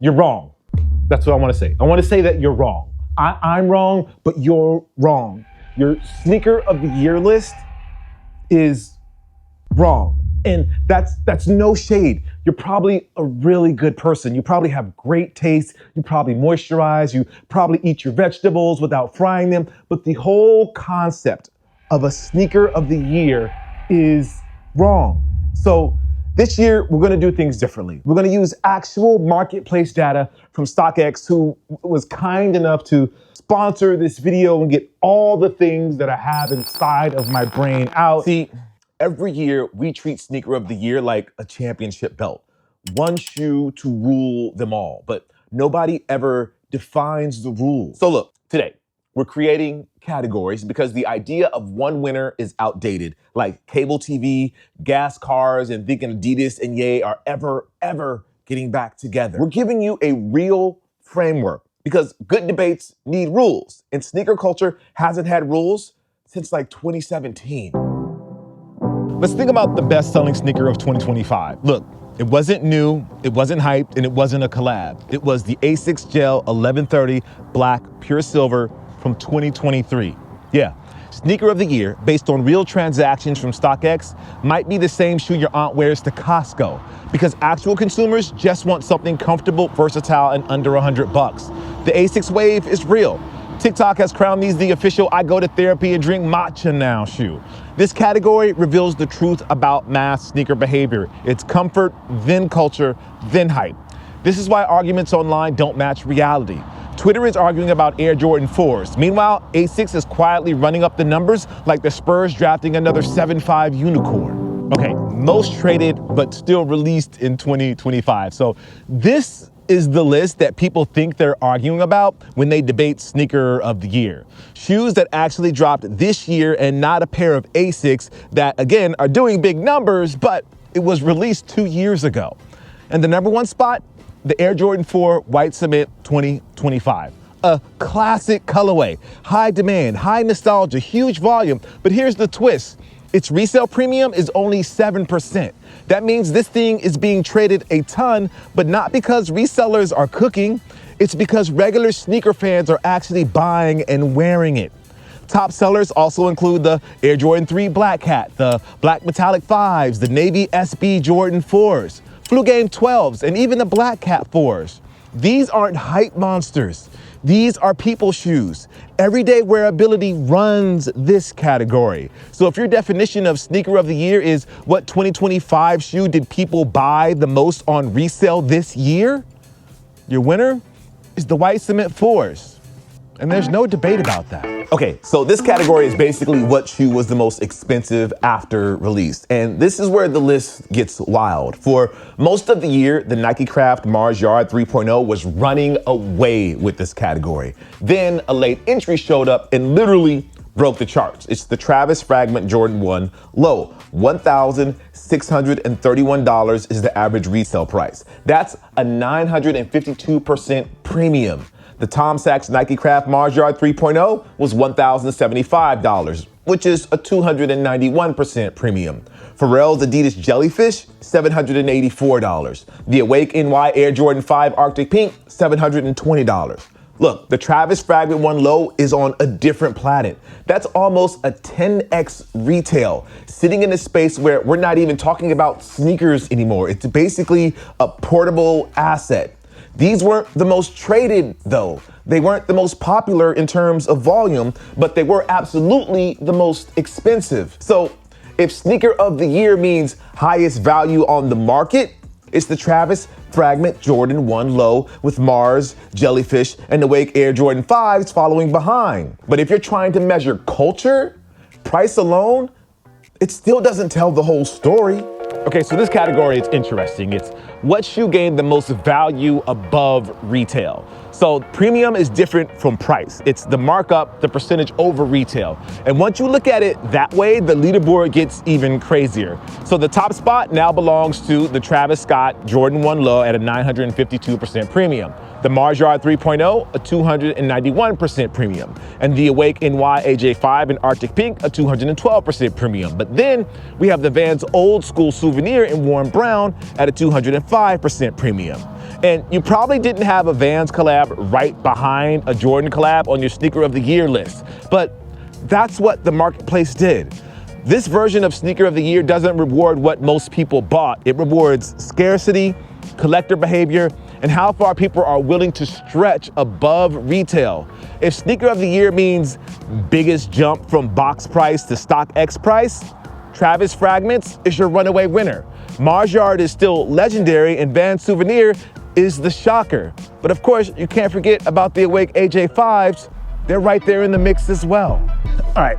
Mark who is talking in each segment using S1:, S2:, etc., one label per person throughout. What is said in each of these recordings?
S1: You're wrong. That's what I want to say. I want to say that you're wrong. I'm wrong, but you're wrong. Your sneaker of the year list is wrong. And that's no shade. You're probably a really good person. You probably have great taste. You probably moisturize. You probably eat your vegetables without frying them. But the whole concept of a sneaker of the year is wrong. So this year, we're gonna do things differently. We're gonna use actual marketplace data from StockX, who was kind enough to sponsor this video and get all the things that I have inside of my brain out. See, every year, we treat Sneaker of the Year like a championship belt. One shoe to rule them all, but nobody ever defines the rules. So look, today, we're creating categories because the idea of one winner is outdated. Like cable TV, gas cars, and thinking Adidas and Ye are ever getting back together. We're giving you a real framework because good debates need rules. And sneaker culture hasn't had rules since like 2017. Let's think about the best-selling sneaker of 2025. Look, it wasn't new, it wasn't hyped, and it wasn't a collab. It was the Asics Gel 1130 Black Pure Silver from 2023. Yeah, sneaker of the year, based on real transactions from StockX, might be the same shoe your aunt wears to Costco, because actual consumers just want something comfortable, versatile, and under $100. The Asics wave is real. TikTok has crowned these the official I go to therapy and drink matcha now shoe. This category reveals the truth about mass sneaker behavior. It's comfort, then culture, then hype. This is why arguments online don't match reality. Twitter is arguing about Air Jordan 4s. Meanwhile, Asics is quietly running up the numbers like the Spurs drafting another 7.5 unicorn. Okay, most traded, but still released in 2025. So this is the list that people think they're arguing about when they debate sneaker of the year. Shoes that actually dropped this year and not a pair of Asics that, again, are doing big numbers, but it was released 2 years ago. And the number one spot, the Air Jordan 4 White Cement 2025. A classic colorway, high demand, high nostalgia, huge volume. But here's the twist. Its resale premium is only 7%. That means this thing is being traded a ton, but not because resellers are cooking. It's because regular sneaker fans are actually buying and wearing it. Top sellers also include the Air Jordan 3 Black Hat, the Black Metallic 5s, the Navy SB Jordan 4s, Flu Game 12s, and even the Black Cat 4s. These aren't hype monsters. These are people shoes. Everyday wearability runs this category. So if your definition of sneaker of the year is what 2025 shoe did people buy the most on resale this year, your winner is the White Cement 4s. And there's no debate about that. Okay, so this category is basically what shoe was the most expensive after release. And this is where the list gets wild. For most of the year, the Nike Craft Mars Yard 3.0 was running away with this category. Then a late entry showed up and literally broke the charts. It's the Travis Fragment Jordan 1 Low. $1,631 is the average resale price. That's a 952% premium. The Tom Sachs Nike Craft Mars Yard 3.0 was $1,075, which is a 291% premium. Pharrell's Adidas Jellyfish, $784. The Awake NY Air Jordan 5 Arctic Pink, $720. Look, the Travis Fragment 1 Low is on a different planet. That's almost a 10x retail, sitting in a space where we're not even talking about sneakers anymore. It's basically a portable asset. These weren't the most traded, though. They weren't the most popular in terms of volume, but they were absolutely the most expensive. So if sneaker of the year means highest value on the market, it's the Travis Fragment Jordan 1 Low with Mars, Jellyfish, and Awake Air Jordan 5s following behind. But if you're trying to measure culture, price alone, it still doesn't tell the whole story. Okay, so this category is interesting. It's what shoe gained the most value above retail. So premium is different from price. It's the markup, the percentage over retail. And once you look at it that way, the leaderboard gets even crazier. So the top spot now belongs to the Travis Scott Jordan 1 Low at a 952% premium. The Mars Yard 3.0, a 291% premium. And the Awake NY AJ5 and Arctic Pink, a 212% premium. But then we have the Vans Old School Souvenir in warm brown at a 205% premium. And you probably didn't have a Vans collab right behind a Jordan collab on your Sneaker of the Year list, but that's what the marketplace did. This version of Sneaker of the Year doesn't reward what most people bought. It rewards scarcity, collector behavior, and how far people are willing to stretch above retail. If Sneaker of the Year means biggest jump from box price to StockX price, Travis Fragments is your runaway winner. Mars Yard is still legendary, and Van Souvenir is the shocker. But of course, you can't forget about the Awake AJ5s. They're right there in the mix as well. All right,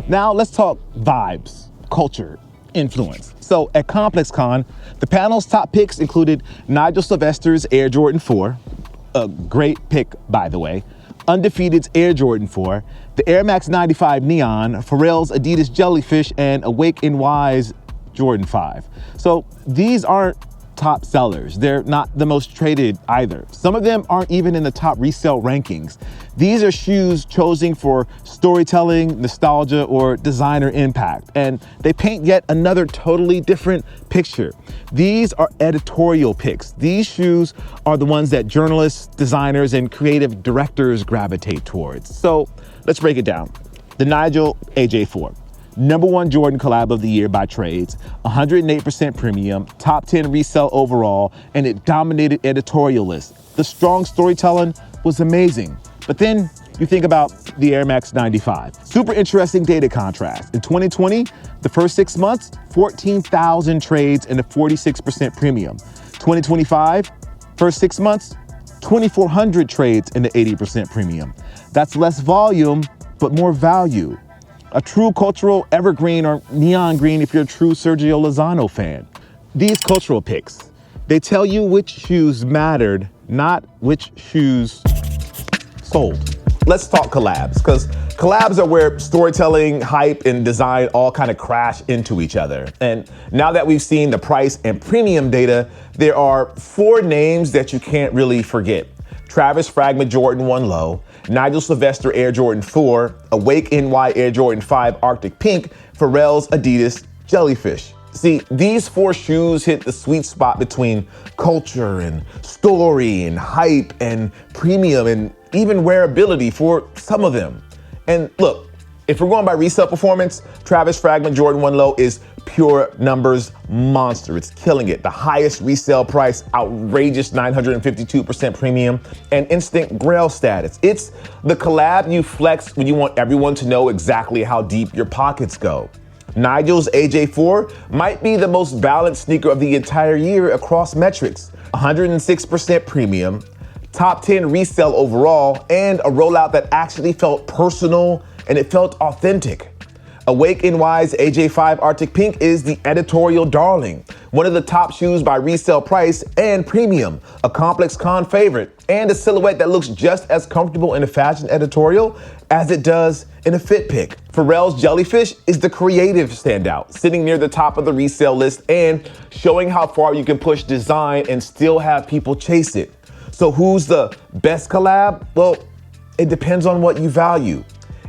S1: now let's talk vibes, culture, influence. So at ComplexCon, the panel's top picks included Nigel Sylvester's Air Jordan 4, a great pick, by the way, Undefeated's Air Jordan 4, the Air Max 95 Neon, Pharrell's Adidas Jellyfish, and Awake NY's Jordan 5. So these aren't top sellers. They're not the most traded either. Some of them aren't even in the top resale rankings. These are shoes chosen for storytelling, nostalgia, or designer impact, and they paint yet another totally different picture. These are editorial picks. These shoes are the ones that journalists, designers, and creative directors gravitate towards. So let's break it down. The Nigel AJ4. #1 Jordan collab of the year by trades, 108% premium, top 10 resell overall, and it dominated editorial lists. The strong storytelling was amazing. But then you think about the Air Max 95. Super interesting data contrast. In 2020, the first 6 months, 14,000 trades and a 46% premium. 2025, first 6 months, 2,400 trades and an 80% premium. That's less volume, but more value. A true cultural evergreen or neon green if you're a true Sergio Lozano fan. These cultural picks, they tell you which shoes mattered, not which shoes sold. Let's talk collabs, because collabs are where storytelling, hype, and design all kind of crash into each other. And now that we've seen the price and premium data, there are 4 names that you can't really forget. Travis Fragment Jordan 1 Low, Nigel Sylvester Air Jordan 4, Awake NY Air Jordan 5 Arctic Pink, Pharrell's Adidas Jellyfish. See, these 4 shoes hit the sweet spot between culture and story and hype and premium and even wearability for some of them. And look, if we're going by resale performance, Travis Fragment Jordan 1 Low is pure numbers monster. It's killing it. The highest resale price, outrageous 952% premium, and instant grail status. It's the collab you flex when you want everyone to know exactly how deep your pockets go. Nigel's AJ4 might be the most balanced sneaker of the entire year across metrics. 106% premium, top 10 resale overall, and a rollout that actually felt personal and it felt authentic. Awake NY's AJ5 Arctic Pink is the editorial darling, one of the top shoes by resale price and premium, a ComplexCon favorite, and a silhouette that looks just as comfortable in a fashion editorial as it does in a fit pick. Pharrell's Jellyfish is the creative standout, sitting near the top of the resale list and showing how far you can push design and still have people chase it. So who's the best collab? Well, it depends on what you value.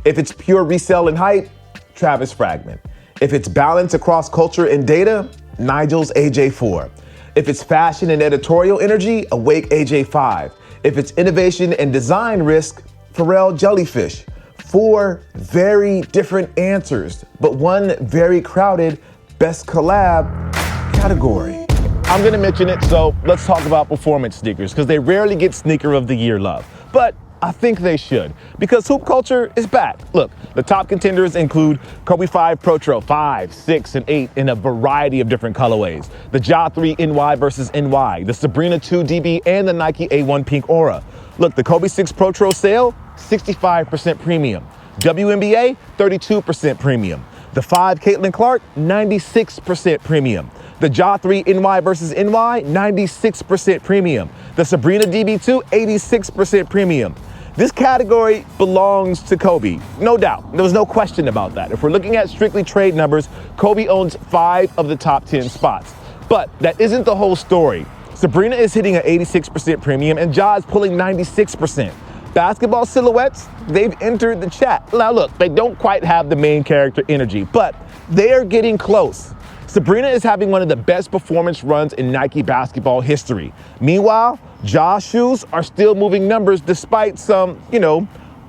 S1: If it's pure resale and hype, Travis Fragment. If it's balance across culture and data, Nigel's AJ4. If it's fashion and editorial energy, Awake AJ5. If it's innovation and design risk, Pharrell Jellyfish. 4 very different answers, but one very crowded best collab category. I'm gonna mention it, so let's talk about performance sneakers, because they rarely get Sneaker of the Year love. But I think they should, because hoop culture is back. Look, the top contenders include Kobe 5 Pro Trail 5, 6, and 8 in a variety of different colorways. The Ja 3 NY versus NY, the Sabrina 2 DB, and the Nike A1 Pink Aura. Look, the Kobe 6 Pro Trail sale, 65% premium. WNBA, 32% premium. The 5 Caitlin Clark, 96% premium. The Ja 3 NY versus NY, 96% premium. The Sabrina DB2, 86% premium. This category belongs to Kobe, no doubt. There was no question about that. If we're looking at strictly trade numbers, Kobe owns 5 of the top 10 spots. But that isn't the whole story. Sabrina is hitting an 86% premium and Ja is pulling 96%. Basketball silhouettes, they've entered the chat. Now look, they don't quite have the main character energy, but they are getting close. Sabrina is having one of the best performance runs in Nike basketball history. Meanwhile, Ja's shoes are still moving numbers despite some,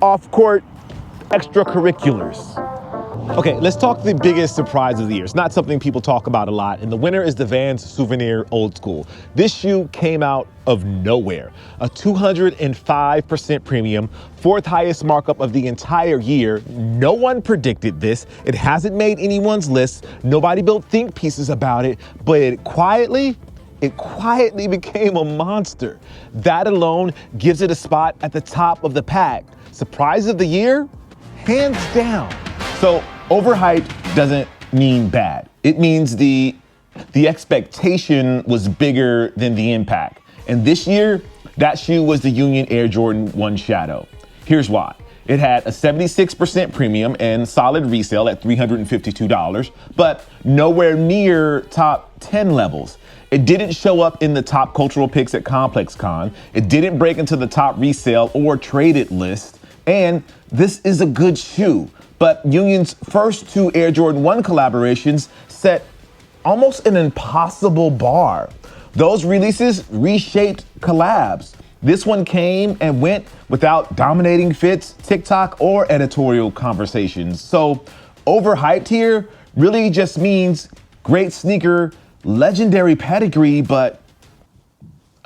S1: off-court extracurriculars. Okay, let's talk the biggest surprise of the year. It's not something people talk about a lot, and the winner is the Vans Souvenir Old School. This shoe came out of nowhere. A 205% premium, fourth highest markup of the entire year. No one predicted this. It hasn't made anyone's list. Nobody built think pieces about it, but it quietly became a monster. That alone gives it a spot at the top of the pack. Surprise of the year? Hands down. So overhyped doesn't mean bad. It means the expectation was bigger than the impact. And this year, that shoe was the Union Air Jordan 1 Shadow. Here's why. It had a 76% premium and solid resale at $352, but nowhere near top 10 levels. It didn't show up in the top cultural picks at ComplexCon. It didn't break into the top resale or traded list. And this is a good shoe. But Union's first two Air Jordan 1 collaborations set almost an impossible bar. Those releases reshaped collabs. This one came and went without dominating fits, TikTok, or editorial conversations. So overhyped here really just means great sneaker, legendary pedigree, but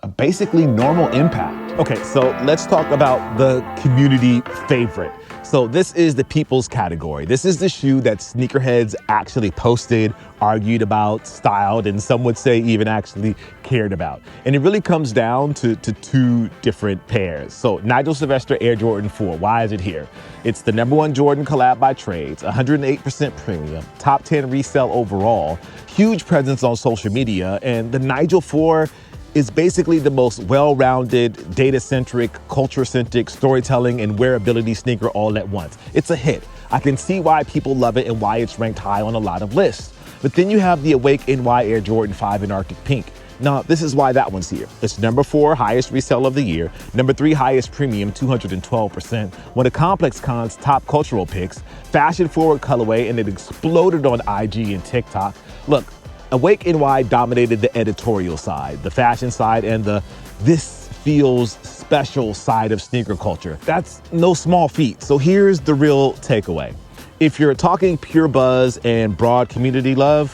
S1: a basically normal impact. Okay, so let's talk about the community favorite. So this is the people's category. This is the shoe that sneakerheads actually posted, argued about, styled, and some would say even actually cared about. And it really comes down to two different pairs. So Nigel Sylvester Air Jordan 4, why is it here? It's the #1 Jordan collab by trades, 108% premium, top 10 resale overall, huge presence on social media, and the Nigel 4 is basically the most well-rounded, data-centric, culture-centric, storytelling, and wearability sneaker all at once. It's a hit. I can see why people love it and why it's ranked high on a lot of lists. But then you have the Awake NY Air Jordan 5 in Arctic Pink. Now, this is why that one's here. It's #4 highest resale of the year, #3 highest premium, 212%, one of ComplexCon's top cultural picks, fashion-forward colorway, and it exploded on IG and TikTok. Look, Awake NY dominated the editorial side, the fashion side, and the this feels special side of sneaker culture. That's no small feat. So here's the real takeaway. If you're talking pure buzz and broad community love,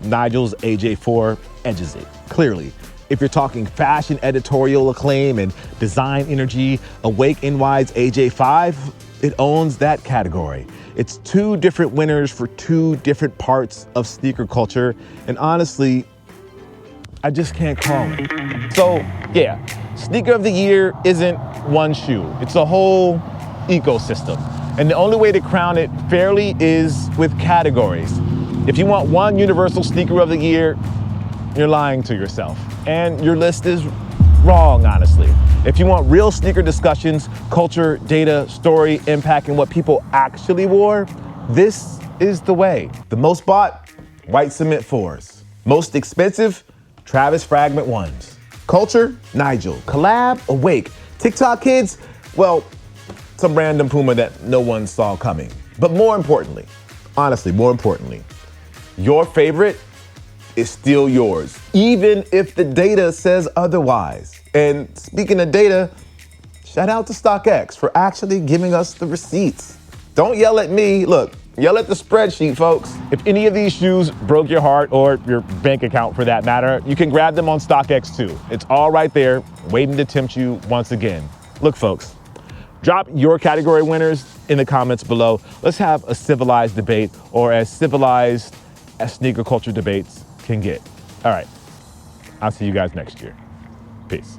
S1: Nigel's AJ4 edges it, clearly. If you're talking fashion editorial acclaim and design energy, Awake NY's AJ5, it owns that category. It's two different winners for two different parts of sneaker culture, and honestly, I just can't call it. So yeah, sneaker of the year isn't one shoe. It's a whole ecosystem. And the only way to crown it fairly is with categories. If you want one universal sneaker of the year, you're lying to yourself. And your list is wrong, honestly. If you want real sneaker discussions, culture, data, story, impact, and what people actually wore, this is the way. The most bought, white cement 4s. Most expensive, Travis Fragment 1s. Culture, Nigel. Collab, Awake. TikTok kids, well, some random Puma that no one saw coming. But more importantly, honestly, more importantly, your favorite is still yours, even if the data says otherwise. And speaking of data, shout out to StockX for actually giving us the receipts. Don't yell at me, look, yell at the spreadsheet, folks. If any of these shoes broke your heart, or your bank account for that matter, you can grab them on StockX too. It's all right there, waiting to tempt you once again. Look, folks, drop your category winners in the comments below. Let's have a civilized debate, or as civilized as sneaker culture debates can get. All right, I'll see you guys next year. Peace.